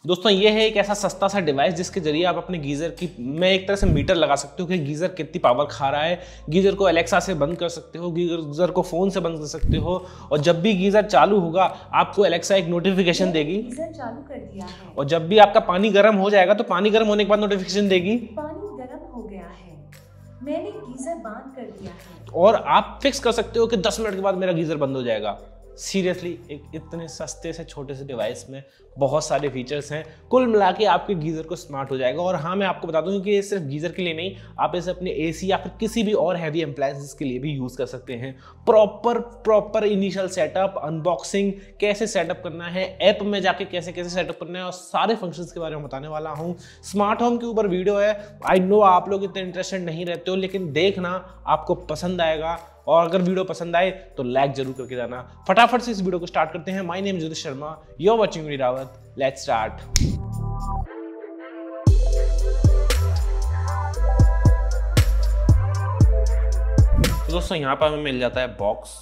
दोस्तों ये है एक ऐसा सस्ता सा डिवाइस जिसके जरिए आप अपने गीजर की में एक तरह से मीटर लगा सकते हो कि गीजर कितनी पावर खा रहा है। गीजर को एलेक्सा से बंद कर सकते हो, गीजर को फोन से बंद कर सकते हो, और जब भी गीजर चालू होगा आपको एलेक्सा एक नोटिफिकेशन देगी। गीजर चालू कर दिया है। और जब भी आपका पानी गर्म हो जाएगा तो पानी गर्म होने के बाद नोटिफिकेशन देगी, पानी गर्म हो गया है, मैंने गीजर बंद कर दिया है। और आप फिक्स कर सकते हो कि 10 मिनट के बाद मेरा गीजर बंद हो जाएगा। सीरियसली एक इतने सस्ते से छोटे से डिवाइस में बहुत सारे फीचर्स हैं। कुल मिला के आपके गीज़र को स्मार्ट हो जाएगा। और हाँ, मैं आपको बता दूं कि ये सिर्फ गीज़र के लिए नहीं, आप इसे अपने एसी या फिर किसी भी और हैवी अप्लायंसेस के लिए भी यूज़ कर सकते हैं। प्रॉपर इनिशियल सेटअप, अनबॉक्सिंग, कैसे सेटअप करना है, ऐप में जाके कैसे कैसे सेटअप करना है, और सारे फंक्शंस के बारे में बताने वाला हूँ। स्मार्ट होम के ऊपर वीडियो है। आई नो आप लोग इतने इंटरेस्टेड नहीं रहते हो, लेकिन देखना आपको पसंद आएगा। और अगर वीडियो पसंद आए तो लाइक जरूर करके जाना। फटाफट से इस वीडियो को स्टार्ट करते हैं। My name is Jyotish Sharma, you are watching V Rawat. Let's start. तो दोस्तों यहाँ पर हमें मिल जाता है बॉक्स,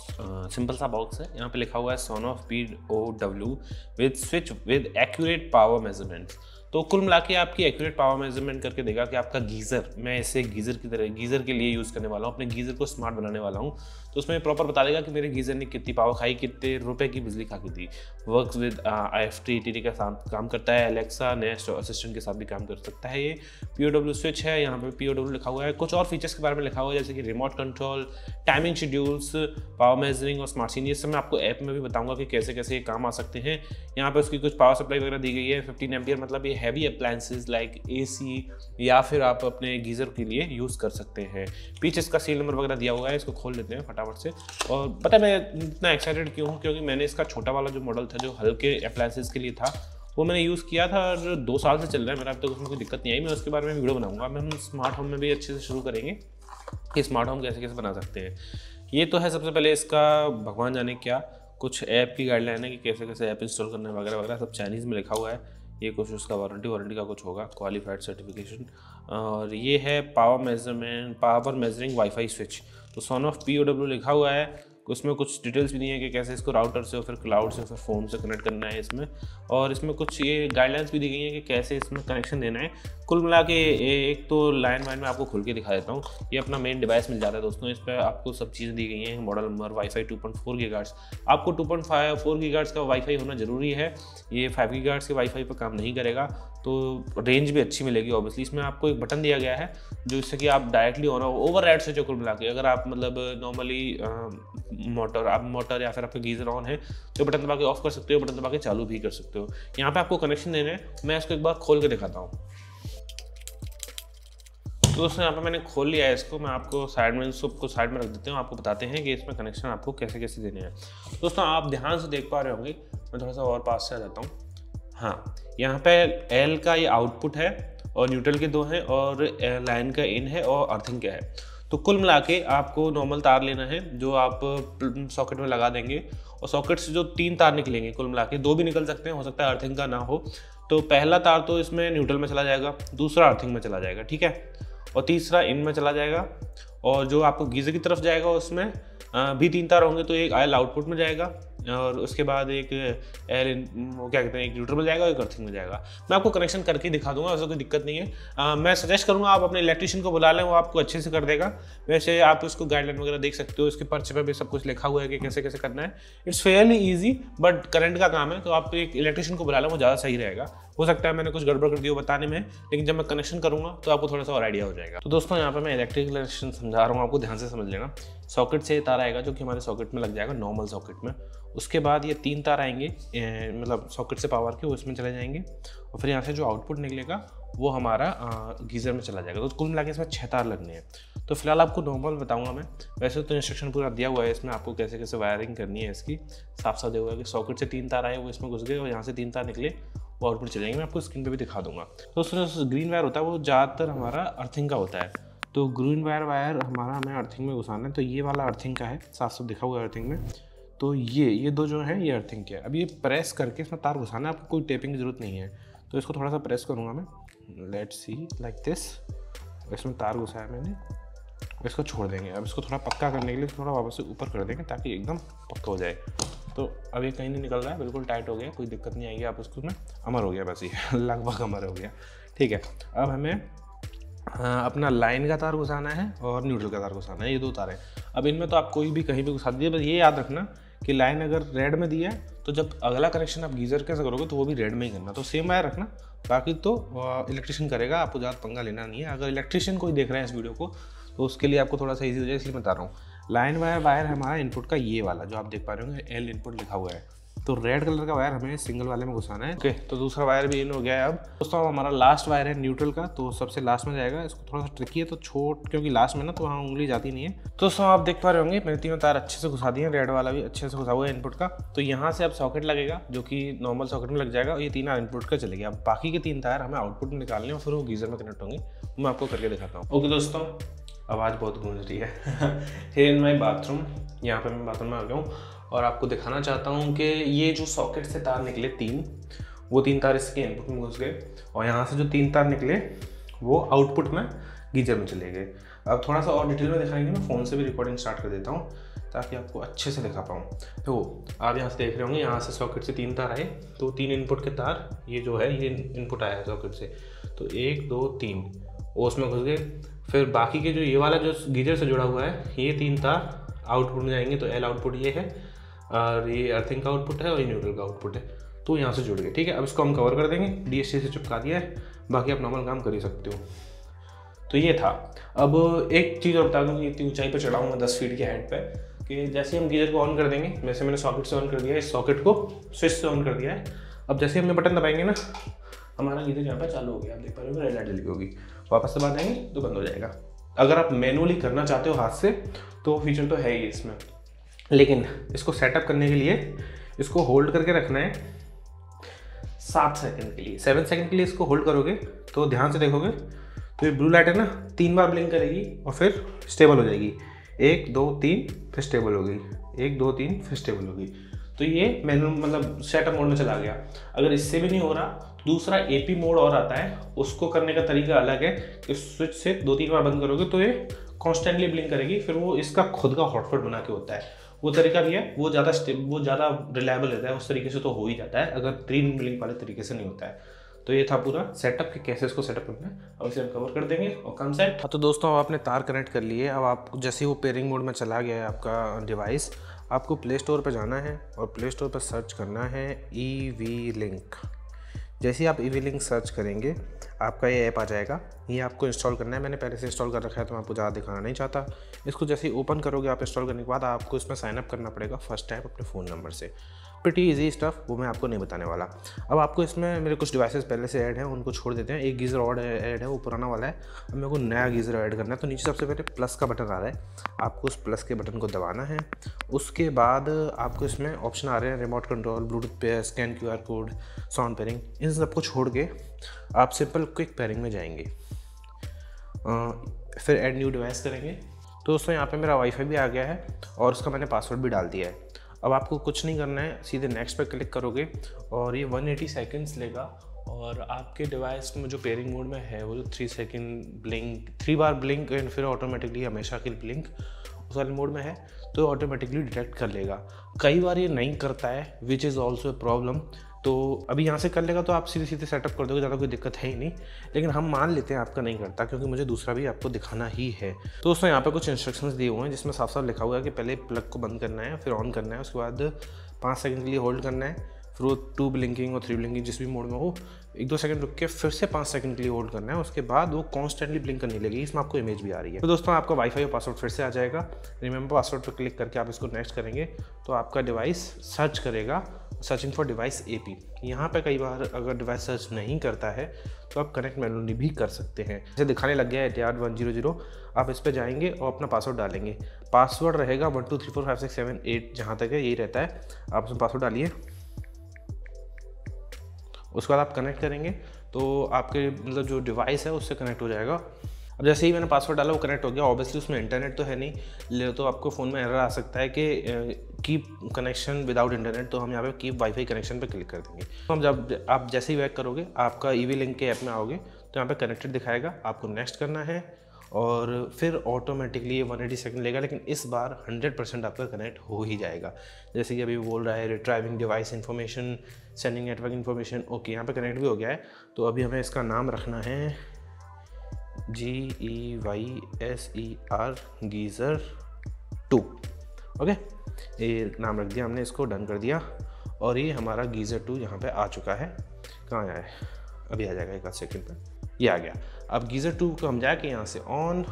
सिंपल सा बॉक्स है। यहाँ पे लिखा हुआ है सोनोफ POW with switch with accurate power measurements. तो कुल मिला के आपकी एक्यूरेट पावर मेजरमेंट करके देगा कि आपका गीज़र, मैं इसे गीज़र की तरह गीज़र के लिए यूज़ करने वाला हूँ, अपने गीज़र को स्मार्ट बनाने वाला हूँ। तो उसमें प्रॉपर बता देगा कि मेरे गीज़र ने कितनी पावर खाई, कितने रुपए की बिजली खा की थी। वर्क्स विद IFTTT का काम करता है। एलेक्सा नेस्ट असिस्टेंट के साथ भी काम कर सकता है। ये POW स्विच है, यहाँ पे POW लिखा हुआ है। कुछ और फीचर्स के बारे में लिखा हुआ है जैसे कि remote control, timing schedules, power measuring और स्मार्ट सीन। ये सब मैं आपको ऐप में भी बताऊंगा कि कैसे कैसे ये काम आ सकते हैं। यहाँ पे उसकी कुछ पावर सप्लाई वगैरह दी गई है 15 एम्पियर, मतलब ये हैवी अप्लायंसेस लाइक AC या फिर आप अपने गीज़र के लिए यूज़ कर सकते हैं। पीछे इसका सीरियल नंबर वगैरह दिया हुआ है, इसको खोल लेते हैं फटाफट से। और पता है मैं इतना एक्साइटेड क्यों हूँ, क्योंकि मैंने इसका छोटा वाला जो मॉडल था जो हल्के अप्लायंसेस के लिए था वो मैंने यूज़ किया था, और 2 साल से चल रहा है मेरा, अब तक उसमें कोई दिक्कत नहीं आई। मैं उसके बारे में वीडियो बनाऊंगा। हम स्मार्ट होम में भी अच्छे से शुरू करेंगे कि स्मार्ट होम कैसे कैसे बना सकते हैं। ये तो है सबसे पहले इसका भगवान जाने क्या कुछ ऐप की गाइडलाइन है कि कैसे कैसे ऐप इंस्टॉल करना वगैरह वगैरह, सब चाइनीज़ में लिखा हुआ है। ये कुछ उसका वारंटी का कुछ होगा, क्वालिफाइड सर्टिफिकेशन। और ये है पावर मेजरिंग वाईफाई स्विच। तो सोनोफ POW लिखा हुआ है, उसमें कुछ डिटेल्स भी नहीं है कि कैसे इसको राउटर से और फिर क्लाउड से फिर फ़ोन से कनेक्ट करना है इसमें। और इसमें कुछ ये गाइडलाइंस भी दी गई हैं कि कैसे इसमें कनेक्शन देना है। कुल मिला के एक तो लाइन वाइन में आपको खुल के दिखा देता हूँ। ये अपना मेन डिवाइस मिल जाता है दोस्तों। इस पर आपको सब चीज़ें दी गई हैं। Model number, wifi 2.4 gigahertz. आपको 2.4 गीगाहर्ट्ज़ का वाईफाई होना ज़रूरी है। ये 5 गीगाहर्ट्ज़ के वाईफाई पर काम नहीं करेगा, तो रेंज भी अच्छी मिलेगी ऑब्वियसली। इसमें आपको एक बटन दिया गया है जो इससे कि आप directly on over ride switch कुल मिला के, अगर आप मतलब नॉर्मली मोटर या फिर आपका गीज़र ऑन है तो बटन दबा के ऑफ कर सकते हो, बटन दबा के चालू भी कर सकते हो। यहाँ पे आपको कनेक्शन देना है। मैं इसको एक बार खोल के दिखाता हूँ। तो दोस्तों यहाँ पे मैंने खोल लिया है इसको। मैं आपको साइड में सबको साइड में रख देते हूँ, आपको बताते हैं कि इसमें कनेक्शन आपको कैसे कैसे देने हैं। दोस्तों आप ध्यान से देख पा रहे होंगे, मैं थोड़ा सा और पास से आ जाता हूँ। हाँ, यहाँ पे L का ये आउटपुट है और न्यूट्रल के 2 हैं, और लाइन का इन है और अर्थिंग का है। तो कुल मिला के आपको नॉर्मल तार लेना है जो आप सॉकेट में लगा देंगे, और सॉकेट से जो 3 तार निकलेंगे, कुल मिला के 2 भी निकल सकते हैं, हो सकता है अर्थिंग का ना हो। तो पहला तार तो इसमें न्यूट्रल में चला जाएगा, दूसरा अर्थिंग में चला जाएगा, ठीक है, और तीसरा इन में चला जाएगा। और जो आपको गीज़र की तरफ जाएगा उसमें भी 3 तार होंगे, तो एक L आउटपुट में जाएगा और उसके बाद एक वो क्या कहते हैं, एक न्यूट्रल में जाएगा और एक अर्थिंग में जाएगा। मैं आपको कनेक्शन करके दिखा दूंगा, ऐसा कोई दिक्कत नहीं है। मैं सजेस्ट करूंगा आप अपने इलेक्ट्रिशियन को बुला लें, वो आपको अच्छे से कर देगा। वैसे आप उसको गाइडलाइन वगैरह देख सकते हो, इसके पर्चे पे भी सब कुछ लिखा हुआ है कि कैसे कैसे करना है। It's Fairlie easy, but current का काम है, तो आप एक इलेक्ट्रिशियन को बुला लें, वो ज़्यादा सही रहेगा। हो सकता है मैंने कुछ गड़बड़ कर दिया बताने में, लेकिन जब मैं कनेक्शन करूंगा तो आपको थोड़ा सा और आइडिया हो जाएगा। तो दोस्तों यहाँ पे मैं इलेक्ट्रिकल कनेक्शन समझा रहा हूँ, आपको ध्यान से समझ लेना। सॉकेट से तार आएगा जो कि हमारे सॉकेट में लग जाएगा, नॉर्मल सॉकेट में। उसके बाद ये 3 तार आएंगे मतलब सॉकेट से पावर के, वो इसमें चले जाएंगे, और फिर यहाँ से जो आउटपुट निकलेगा वो हमारा गीज़र में चला जाएगा। तो कुल मिला के इसमें 6 तार लगने हैं। तो फिलहाल आपको नॉर्मल बताऊंगा मैं, वैसे तो इंस्ट्रक्शन पूरा दिया हुआ है इसमें, आपको कैसे कैसे वायरिंग करनी है इसकी साफ साफ दिया हुआ है कि सॉकेट से 3 तार आए वो इसमें घुस गए, और यहाँ से 3 तार निकले वो आउटपुट चले जाएंगे। मैं आपको स्क्रीन पे भी दिखा दूंगा। तो उसमें ग्रीन वायर होता है वो ज़्यादातर हमारा अर्थिंग का होता है। तो ग्रीन वायर हमारा हमें अर्थिंग में घुसाना है। तो ये वाला अर्थिंग का है, साफ साफ दिखा हुआ है अर्थिंग में। तो ये 2 जो हैं ये अर्थिंग के है। अब ये प्रेस करके इसमें तार घुसाना है, आपको कोई टेपिंग की ज़रूरत नहीं है। तो इसको थोड़ा सा प्रेस करूँगा मैं, लेट्स सी लाइक दिस। इसमें तार घुसाया मैंने, इसको छोड़ देंगे। अब इसको थोड़ा पक्का करने के लिए थोड़ा वापस से ऊपर कर देंगे ताकि एकदम पक्का हो जाए। तो अब ये कहीं नहीं निकल रहा है, बिल्कुल टाइट हो गया, कोई दिक्कत नहीं आएगी, आप उसको में अमर हो गया बस ये लगभग अमर हो गया। ठीक है, अब हमें अपना लाइन का तार घुसाना है और न्यूट्रल का तार घुसाना है, ये 2 तार हैं। अब इनमें तो आप कोई भी कहीं भी घुसा दीजिए, बस ये याद रखना कि लाइन अगर रेड में दिया है तो जब अगला कनेक्शन आप गीज़र कैसे करोगे तो वो भी रेड में ही करना, तो सेम वायर रखना। बाकी तो इलेक्ट्रिशियन करेगा, आपको ज़्यादा पंगा लेना नहीं है। अगर इलेक्ट्रिशियन कोई देख रहे हैं इस वीडियो को तो उसके लिए आपको थोड़ा सा ईजी हो जाए, इसलिए बता रहा हूँ। लाइन वायर है हमारा इनपुट का, ये वाला जो आप देख पा रहे होंगे एल इनपुट लिखा हुआ है, तो रेड कलर का वायर हमें सिंगल वाले में घुसाना है। ओके, तो दूसरा वायर भी इन हो गया है। अब दोस्तों हमारा लास्ट वायर है न्यूट्रल का, तो सबसे लास्ट में जाएगा। इसको थोड़ा सा ट्रिकी है तो क्योंकि लास्ट में ना तो वहाँ उंगली जाती नहीं है। तो दोस्तों आप देख पा रहे होंगे मेरे 3 तार अच्छे से घुसा दिए, रेड वाला भी अच्छे से घुसा हुआ है इनपुट का। तो यहाँ से अब सॉकेट लगेगा जो कि नॉर्मल सॉकेट में लग जाएगा, और ये 3 इनपुट का चलेगा। अब बाकी के 3 तार हमें आउटपुट में निकालने और फिर वो गीज़र में कनेक्ट होंगे, मैं आपको करके दिखाता हूँ। ओके दोस्तों, आवाज़ बहुत गूंज रही है हियर इन माई बाथरूम, यहाँ पे मैं बाथरूम में आ गया हूँ और आपको दिखाना चाहता हूँ कि ये जो सॉकेट से तार निकले 3, वो 3 तार इसके इनपुट में घुस गए, और यहाँ से जो 3 तार निकले वो आउटपुट में गीजर में चले गए। अब थोड़ा सा और डिटेल में दिखाएंगे, मैं फ़ोन से भी रिकॉर्डिंग स्टार्ट कर देता हूँ ताकि आपको अच्छे से दिखा पाऊँ। तो आप यहाँ से देख रहे होंगे, यहाँ से सॉकेट से 3 तार आए, तो 3 इनपुट के तार ये जो है ये इनपुट आया है सॉकेट से, तो 1 2 3 वो उसमें घुस गए। फिर बाकी के जो ये वाला जो गीजर से जुड़ा हुआ है, ये 3 तार आउटपुट में जाएंगे, तो एल आउटपुट ये है, और ये अर्थिंग का आउटपुट है और ये न्यूट्रल का आउटपुट है, तो यहाँ से जुड़ गए। ठीक है, अब इसको हम कवर कर देंगे, DHT से चिपका दिया है, बाकी आप नॉर्मल काम कर ही सकते हो। तो ये था। अब एक चीज़ और बता दूँ कि इतनी ऊंचाई पर चढ़ा हूँ मैं 10 फीट के हाइट पे, कि जैसे हम गीजर को ऑन कर देंगे, वैसे मैंने सॉकेट से ऑन कर दिया है, इस सॉकेट को स्विच से ऑन कर दिया है। अब जैसे हमने बटन दबाएंगे ना, हमारा गीजर यहाँ पर चालू हो गया, आप देख पा रहे हो रेड लाइट जली होगी, वापस दबा देंगे तो बंद हो जाएगा। अगर आप मैनुअली करना चाहते हो हाथ से तो फीचर तो है ही इसमें, लेकिन इसको सेटअप करने के लिए इसको होल्ड करके रखना है 7 सेकंड के लिए। 7 सेकंड के लिए इसको होल्ड करोगे तो ध्यान से देखोगे तो ये ब्लू लाइट है ना 3 बार ब्लिंक करेगी और फिर स्टेबल हो जाएगी। 1 2 3 फिर स्टेबल हो गई, 1 2 3 फिर स्टेबल हो गई। तो ये मैनुअल मतलब सेटअप मोड में चला गया। अगर इससे भी नहीं हो रहा तो दूसरा AP मोड और आता है, उसको करने का तरीका अलग है कि स्विच से 2-3 बार बंद करोगे तो ये कॉन्स्टेंटली ब्लिंक करेगी, फिर वो इसका खुद का हॉटस्पॉट बना के होता है, वो तरीका भी है। वो ज़्यादा रिलायबल रहता है, उस तरीके से तो हो ही जाता है, अगर 3 ब्लिंक वाले तरीके से नहीं होता है। तो ये था पूरा सेटअप कि कैसे इसको सेटअप करना है, अब इसे हम कवर कर देंगे और कम सेट। तो दोस्तों अब आपने तार कनेक्ट कर लिए। अब आप जैसे वो पेयरिंग मोड में चला गया है आपका डिवाइस, आपको प्ले स्टोर पर जाना है और प्ले स्टोर पर सर्च करना है EV-Link। जैसे ही आप EV-Link सर्च करेंगे आपका ये ऐप आ जाएगा, ये आपको इंस्टॉल करना है। मैंने पहले से इंस्टॉल कर रखा है तो मैं आपको ज़्यादा दिखाना नहीं चाहता। इसको जैसे ही ओपन करोगे आप इंस्टॉल करने के बाद आपको इसमें साइनअप करना पड़ेगा फर्स्ट टाइम अपने फ़ोन नंबर से। प्रीटी इजी स्टफ, वो मैं आपको नहीं बताने वाला। अब आपको इसमें मेरे कुछ डिवाइसेस पहले से ऐड हैं, उनको छोड़ देते हैं। एक गीज़र और ऐड है, वो पुराना वाला है। अब मेरे को नया गीज़र ऐड करना है, तो नीचे सबसे पहले प्लस का बटन आ रहा है, आपको उस प्लस के बटन को दबाना है। उसके बाद आपको इसमें ऑप्शन आ रहे हैं रिमोट कंट्रोल, ब्लूटूथ पे, scan QR code, sound pairing. इन सबको छोड़ के आप सिंपल क्विक पेयरिंग में जाएंगे, फिर ऐड न्यू डिवाइस करेंगे। तो दोस्तों यहाँ पे मेरा वाईफाई भी आ गया है और उसका मैंने पासवर्ड भी डाल दिया है। अब आपको कुछ नहीं करना है, सीधे नेक्स्ट पे क्लिक करोगे और ये 180 सेकंड्स लेगा, और आपके डिवाइस में जो पेयरिंग मोड में है वो जो 3 second blink, 3 bar blink and फिर ऑटोमेटिकली हमेशा के ब्लिंक उस वाले मोड में है, तो ऑटोमेटिकली डिटेक्ट कर लेगा। कई बार ये नहीं करता है, which is also a problem. तो अभी यहाँ से कर लेगा तो आप सीधे सीधे सेटअप कर दोगे, ज़्यादा कोई दिक्कत है ही नहीं। लेकिन हम मान लेते हैं आपका नहीं करता, क्योंकि मुझे दूसरा भी आपको दिखाना ही है। तो दोस्तों यहाँ पे कुछ इंस्ट्रक्शंस दिए हुए हैं जिसमें साफ साफ लिखा हुआ है कि पहले प्लग को बंद करना है, फिर ऑन करना है, उसके बाद 5 सेकंड के लिए होल्ड करना है, फिर वो 2 ब्लिंकिंग और 3 ब्लिंकिंग जिस भी मोड में हो 1-2 सेकंड रुक के फिर से 5 सेकंड के लिए होल्ड करना है, उसके बाद वो कॉन्स्टेंटली ब्लिंक करने लगेगी। इसमें आपको इमेज भी आ रही है। तो दोस्तों आपका वाईफाई और पासवर्ड फिर से आ जाएगा। रिमेंबर पासवर्ड पर क्लिक करके आप इसको नेक्स्ट करेंगे तो आपका डिवाइस सर्च करेगा, सर्चिंग फॉर डिवाइस AP। यहाँ पे कई बार अगर डिवाइस सर्च नहीं करता है तो आप कनेक्ट मैनुअली भी कर सकते हैं। जैसे दिखाने लग गया है ATR 100, आप इस पर जाएंगे और अपना पासवर्ड डालेंगे। पासवर्ड रहेगा 1 2 3 4 5 6 7 8, जहाँ तक है यही रहता है। आप उसमें पासवर्ड डालिए, उसके बाद आप कनेक्ट करेंगे तो आपके मतलब जो डिवाइस है उससे कनेक्ट हो जाएगा। अब जैसे ही मैंने पासवर्ड डाला वो कनेक्ट हो गया। ऑब्वियसली उसमें इंटरनेट तो है नहीं, ले तो आपको फ़ोन में एरर आ सकता है कि कीप कनेक्शन विदाउट इंटरनेट, तो हम यहाँ पे कीप वाईफाई कनेक्शन पे क्लिक कर देंगे। तो हम जब आप जैसे ही बैक करोगे आपका EV-Link के ऐप में आओगे तो यहाँ पे कनेक्टेड दिखाएगा, आपको नेक्स्ट करना है और फिर ऑटोमेटिकली ये 180 सेकंड लेगा, लेकिन इस बार 100% आपका कनेक्ट हो ही जाएगा। जैसे कि अभी बोल रहा है retrieving device information, sending network information, okay यहाँ पे कनेक्ट भी हो गया है। तो अभी हमें इसका नाम रखना है GEYSER गीज़र 2, ओके, ये नाम रख दिया हमने, इसको डन कर दिया और ये हमारा गीज़र 2 यहाँ पे आ चुका है। कहाँ आया है? अभी आ जाएगा एक आध सेकंड पे, ये आ गया। अब गीज़र 2 को हम जाके यहाँ से ऑन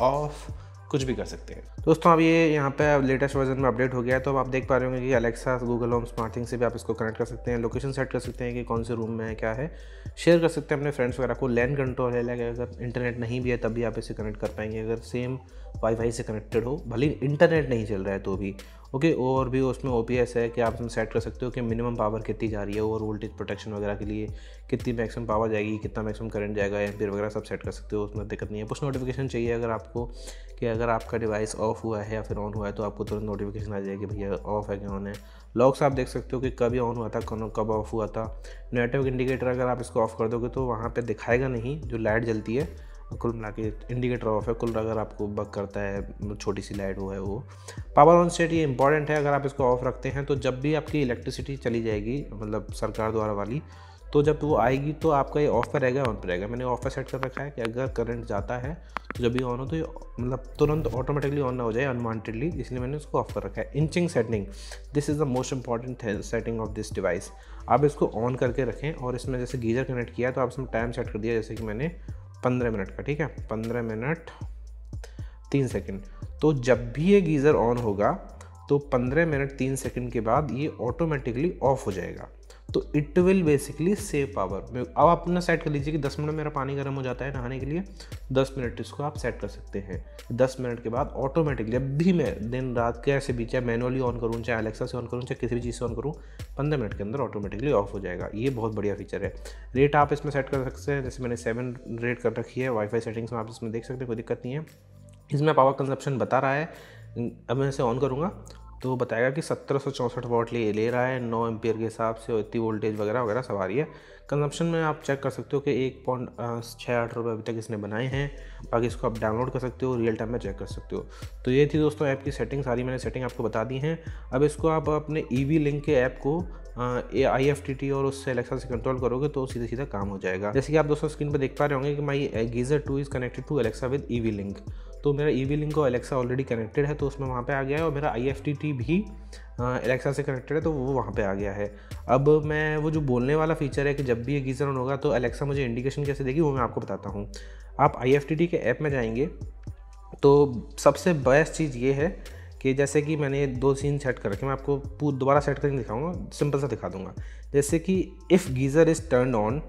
ऑफ कुछ भी कर सकते हैं। दोस्तों अब ये यहाँ पे लेटेस्ट वर्जन में अपडेट हो गया है। तो अब आप देख पा रहे होंगे कि Alexa, Google home, smart thing से भी आप इसको कनेक्ट कर सकते हैं, लोकेशन सेट कर सकते हैं कि कौन से रूम में है, क्या है, शेयर कर सकते हैं अपने फ्रेंड्स वगैरह को। लैन कंट्रोल है, लाइक अगर इंटरनेट नहीं भी है तब भी आप इसे कनेक्ट कर पाएंगे, अगर सेम वाईफाई से कनेक्टेड हो, भले इंटरनेट नहीं चल रहा है तो भी, ओके। और भी उसमें OPS है कि आप इसमें सेट कर सकते हो कि मिनिमम पावर कितनी जा रही है, ओवर वोल्टेज प्रोटेक्शन वगैरह के लिए कितनी मैक्सिमम पावर जाएगी, कितना मैक्सिमम करंट जाएगा, एम्पीयर वगैरह सब सेट कर सकते हो, उसमें दिक्कत नहीं है। पुश नोटिफिकेशन चाहिए अगर आपको कि अगर आपका डिवाइस ऑफ हुआ है या फिर ऑन हुआ है तो आपको तुरंत नोटिफिकेशन आ जाएगी भैया ऑफ है कि ऑन है। लॉग्स आप देख सकते हो कि कब ऑन हुआ था, कब ऑफ हुआ था। नेटवर्क इंडिकेटर अगर आप इसको ऑफ कर दोगे तो वहाँ पे दिखाएगा नहीं, जो लाइट जलती है कुल मिला के इंडिकेटर ऑफ है। कुल अगर आपको बग करता है, छोटी सी लाइट वो है वो। पावर ऑन स्टेट ये इंपॉर्टेंट है, अगर आप इसको ऑफ रखते हैं तो जब भी आपकी इलेक्ट्रिसिटी चली जाएगी, मतलब सरकार द्वारा वाली, तो जब वो आएगी तो आपका ये ऑफ पे रहेगा, ऑन पे रहेगा। मैंने ऑफ पे सेट कर रखा है कि अगर करंट जाता है तो जब भी ऑन हो तो ये मतलब तुरंत ऑटोमेटिकली ऑन ना हो जाए अनवांटेडली, इसलिए मैंने उसको ऑफ कर रखा है। Inching setting, this is the most important setting of this device. आप इसको ऑन करके रखें और इसमें जैसे गीज़र कनेक्ट किया है तो आप इसमें टाइम सेट कर दिया, जैसे कि मैंने 15 मिनट का, ठीक है, 15 मिनट 3 सेकंड। तो जब भी ये गीज़र ऑन होगा तो 15 मिनट 3 सेकंड के बाद ये ऑटोमेटिकली ऑफ हो जाएगा। तो it will basically save power. अब आप अपना सेट कर लीजिए कि 10 मिनट मेरा पानी गर्म हो जाता है नहाने के लिए, 10 मिनट इसको आप सेट कर सकते हैं। 10 मिनट के बाद ऑटोमेटिकली, जब भी मैं दिन रात के ऐसे भी चाहे मैनुअली ऑन करूँ, चाहे अलेक्सा से ऑन करूँ, चाहे किसी भी चीज़ से ऑन करूँ, 15 मिनट के अंदर ऑटोमेटिकली ऑफ हो जाएगा। ये बहुत बढ़िया फीचर है। रेट आप इसमें सेट कर सकते हैं, जैसे मैंने 7 रेट कर रखी है। वाईफाई सेटिंग्स में आप इसमें देख सकते हैं, कोई दिक्कत नहीं है। इसमें पावर कंजप्शन बता रहा है, अब मैं इसे ऑन करूँगा तो बताएगा कि 1764 वाट ले रहा है, 9 एम्पियर के हिसाब से, इतनी वोल्टेज वगैरह वगैरह सब आ रही है। कंजप्शन में आप चेक कर सकते हो कि 1.68 रुपये अभी तक इसने बनाए हैं। बाकी इसको आप डाउनलोड कर सकते हो, रियल टाइम में चेक कर सकते हो। तो ये थी दोस्तों ऐप की सेटिंग, सारी मैंने सेटिंग आपको बता दी हैं। अब इसको आप अपने EV लिंक के ऐप को IFTT और उससे अलेक्सा से कंट्रोल करोगे तो सीधा सीधा काम हो जाएगा। जैसे कि आप दोस्तों स्क्रीन पर देख पा रहे होंगे कि my geyser 2 is connected to Alexa with EV link. तो मेरा EV लिंक को अलेक्सा ऑलरेडी कनेक्टेड है तो उसमें वहाँ पे आ गया है, और मेरा IFTT भी अलेक्सा से कनेक्टेड है तो वो वहाँ पे आ गया है। अब मैं वो जो बोलने वाला फीचर है कि जब भी ये गीज़र ऑन होगा तो अलेक्सा मुझे इंडिकेशन कैसे देगी, वो मैं आपको बताता हूँ। आप IFTT के ऐप में जाएंगे तो सबसे बेस्ट चीज़ ये है कि जैसे कि मैंने 2 सीन सेट कर रखे, मैं आपको दोबारा सेट करके दिखाऊंगा, सिंपल सा दिखा दूंगा। जैसे कि if geyser is turn on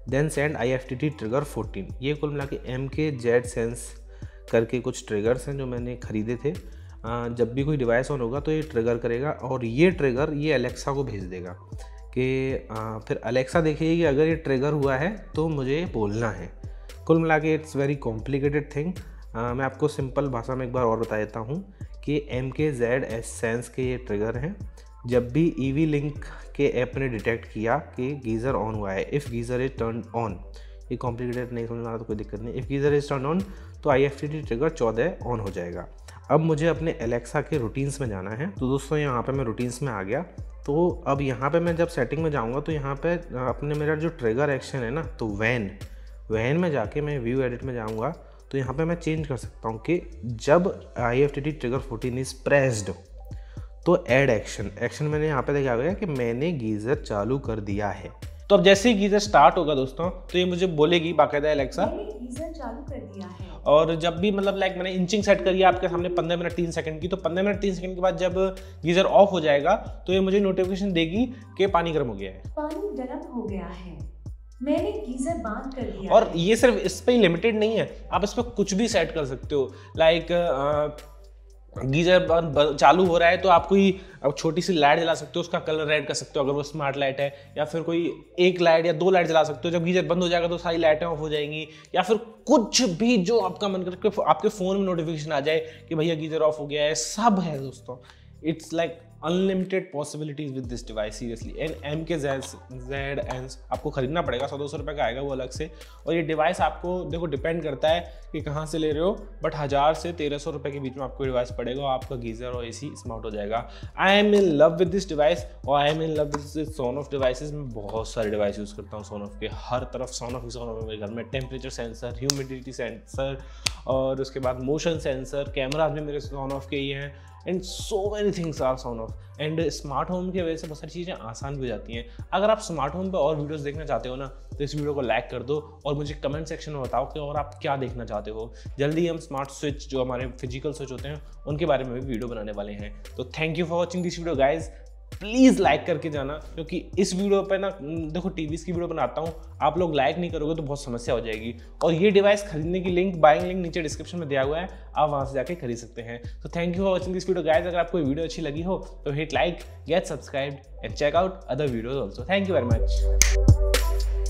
then send IFTT trigger 14। ये कुल मिला के MKZ सेंस करके कुछ ट्रिगर्स हैं जो मैंने ख़रीदे थे। जब भी कोई डिवाइस ऑन होगा तो ये ट्रिगर करेगा और ये ट्रिगर ये अलेक्सा को भेज देगा कि फिर अलेक्सा देखेगी कि अगर ये ट्रिगर हुआ है तो मुझे बोलना है। कुल मिला के इट्स वेरी कॉम्प्लिकेटेड थिंग। मैं आपको सिंपल भाषा में एक बार और बता देता हूँ कि MKZ सेंस के ये ट्रिगर हैं। जब भी EV लिंक के ऐप ने डिटेक्ट किया कि गीज़र ऑन हुआ है, if geyser is turn on, ये कॉम्प्लिकेटेड नहीं समझ में आ रहा तो कोई दिक्कत नहीं, if geyser is turn on तो IFTT ट्रिगर 14 ऑन हो जाएगा। अब मुझे अपने अलेक्सा के रूटीन्स में जाना है, तो दोस्तों यहाँ पे मैं रूटीन्स में आ गया। तो अब यहाँ पे मैं जब सेटिंग में जाऊँगा तो यहाँ पे अपने मेरा जो ट्रिगर एक्शन है ना, तो वैन में जाके मैं व्यू एडिट में जाऊँगा तो यहाँ पे मैं चेंज कर सकता हूँ कि जब IFTT ट्रिगर 14 इज़ प्रेस्ड तो ऐड एक्शन मैंने यहाँ पे देखा गया कि मैंने गीज़र चालू कर दिया है। तो अब जैसे ही गीज़र स्टार्ट होगा दोस्तों तो ये मुझे बोलेगी बाकायदा अलेक्सा मैंने गीज़र चालू कर दिया है। और जब भी मतलब लाइक मैंने इंचिंग सेट करी है आपके सामने 15 मिनट 3 सेकंड की, तो 15 मिनट 3 सेकंड के बाद जब गीज़र ऑफ हो जाएगा तो ये मुझे नोटिफिकेशन देगी कि पानी गर्म हो गया है, पानी गर्म हो गया है, मैंने गीज़र बंद कर दिया। और ये सिर्फ इस पे ही लिमिटेड नहीं है, आप इस पर कुछ भी सेट कर सकते हो। लाइक गीज़र चालू हो रहा है तो आप कोई अब छोटी सी लाइट जला सकते हो, उसका कलर रेड कर सकते हो अगर वो स्मार्ट लाइट है, या फिर कोई एक लाइट या 2 लाइट जला सकते हो। जब गीज़र बंद हो जाएगा तो सारी लाइटें ऑफ हो जाएंगी, या फिर कुछ भी जो आपका मन करके आपके फ़ोन में नोटिफिकेशन आ जाए कि भैया गीज़र ऑफ हो गया है, सब है दोस्तों। It's like unlimited possibilities with this device seriously. And MKZN आपको खरीदना पड़ेगा, 100-200 रुपये का आएगा वो अलग से। और ये डिवाइस आपको देखो डिपेंड करता है कि कहाँ से ले रहे हो, बट 1000 से 1300 रुपये के बीच में आपको डिवाइस पड़ेगा और आपका गीजर और AC स्मार्ट हो जाएगा। I am in love with this device और I am in love with Sonoff devices. मैं बहुत सारे डिवाइस यूज़ करता हूँ सोनोफ के, हर तरफ सोनोफ है मेरे घर में। टेम्परेचर सेंसर, ह्यूमिडिटी सेंसर और उसके बाद मोशन सेंसर, कैमराज भी मेरे सोनोफ के ही हैं। And so many things are Sonoff. And smart home की वजह से बहुत सारी चीज़ें आसान भी हो जाती हैं। अगर आप स्मार्ट होम पे और वीडियोस देखना चाहते हो ना, तो इस वीडियो को लाइक कर दो और मुझे कमेंट सेक्शन में बताओ कि और आप क्या देखना चाहते हो। जल्दी हम स्मार्ट स्विच, जो हमारे फिजिकल स्विच होते हैं, उनके बारे में भी वीडियो बनाने वाले हैं। तो thank you for watching this video guys. Please like करके जाना, क्योंकि इस वीडियो पे ना देखो टीवीज़ की वीडियो बनाता हूँ, आप लोग लाइक नहीं करोगे तो बहुत समस्या हो जाएगी। और ये डिवाइस खरीदने की लिंक, बाइंग लिंक नीचे डिस्क्रिप्शन में दिया हुआ है, आप वहाँ से जाके खरीद सकते हैं। तो thank you for watching this video guys. अगर आपको वीडियो अच्छी लगी हो तो hit like, get subscribe and check out other videos also. Thank you very much.